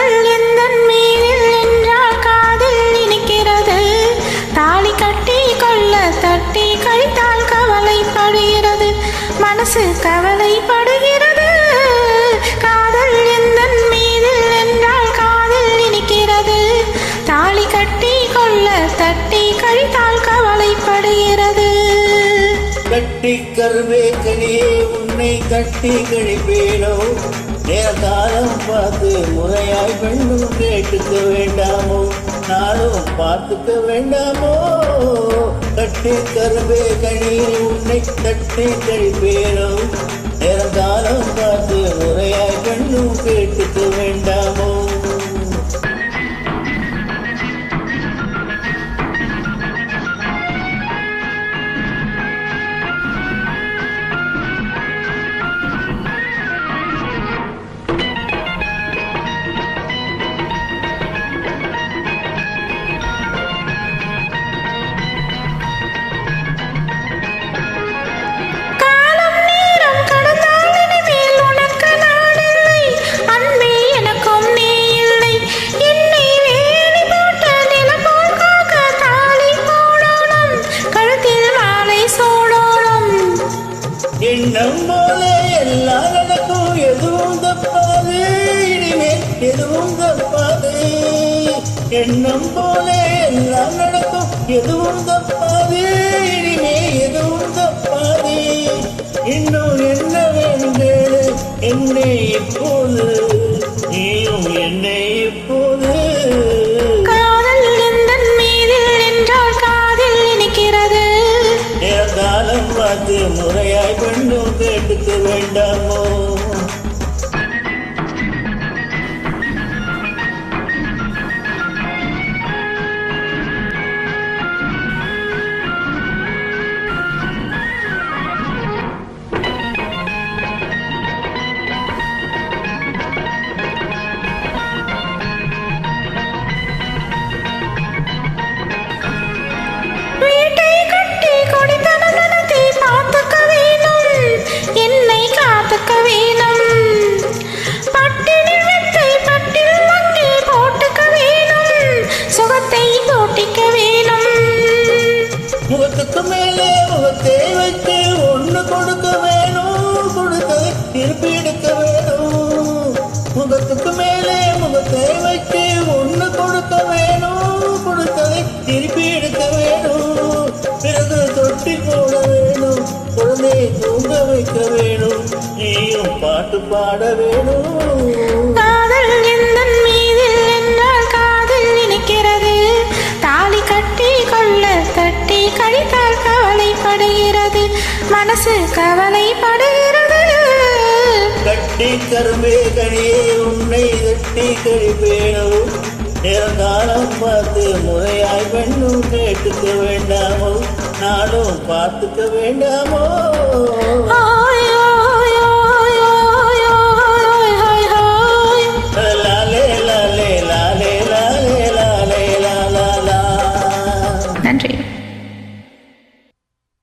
காதல் எந்தன் மீதில் என்றால் காதில் இனிக்கிறது. தாலி கட்டி கொள்ள தட்டி கழித்தால் கவலைப்படுகிறது. மனசு கவலைப்படுகிறது. காதல் எந்தன் மீதில் என்றால் காதில் இனிக்கிறது. தாலி கட்டி கொள்ள தட்டி கழித்தால் கவலைப்படுகிறது. கட்டி கருவே கனியே உன்னை கட்டி கழிப்பேனோ. நேரகாலம் பார்த்து முறையாய் பெண்ணும் கேட்டுக்க வேண்டாமோ. நானும் பார்த்துக்க வேண்டாமோ. கட்டி கருவே கனியே உன்னை கட்டி கழிப்பேனோ. நேரகாலம் பார்த்து முறையாய் பெண்ணும் கேட்டுக்க வேண்டாமோ. எண்ணம் போல எல்லாம் நடக்கும். எதுவும் தப்பாது இனிமேல் எதுவும் தப்பாது. எண்ணம் போல எல்லாம் நடக்கும். எதுவும் தப்பாது இனிமே எதுவும் தப்பாது. இன்னும் என்ன வேண்டேடு என்னை இப்போது. நீயும் என்னை இப்போது. காதல் எந்தன் மீதில் என்றால் காதில் இனிக்கிறது. காலம் பார்த்து முறையாய் பெண்ணும் கேட்டுக்க வேண்டாமோ. முகத்துக்கு மேலே முகத்தை வைத்து ஒன்று கொடுக்க வேணும். கொடுத்ததை திருப்பி எடுக்க வேணும். முகத்துக்கு மேலே முகத்தை வைத்து ஒன்று கொடுக்க வேணும். கொடுத்ததை திருப்பி எடுக்க வேணும். பிறகு தொட்டி போட வேணும். குழந்தையை தூங்க வைக்க வேணும். நீயும் பாட்டு பாட வேணும். காதல் எந்தன் மீதில் என்றால் காதில் இனிக்கிறது. தாலி கட்டி கொள்ள தட்டி கழித்தால் கவலைப்படுகிறது. மனசு கவலைப்படுகிறது. கட்டி கரும்பே கனியே உன்னை கட்டி கழிப்பேனோ. நேரங்காலம் பார்த்து முறையாய் பெண்ணும் கேட்டுக்க வேண்டாமோ. நானும் பார்த்துக்க வேண்டாமோ.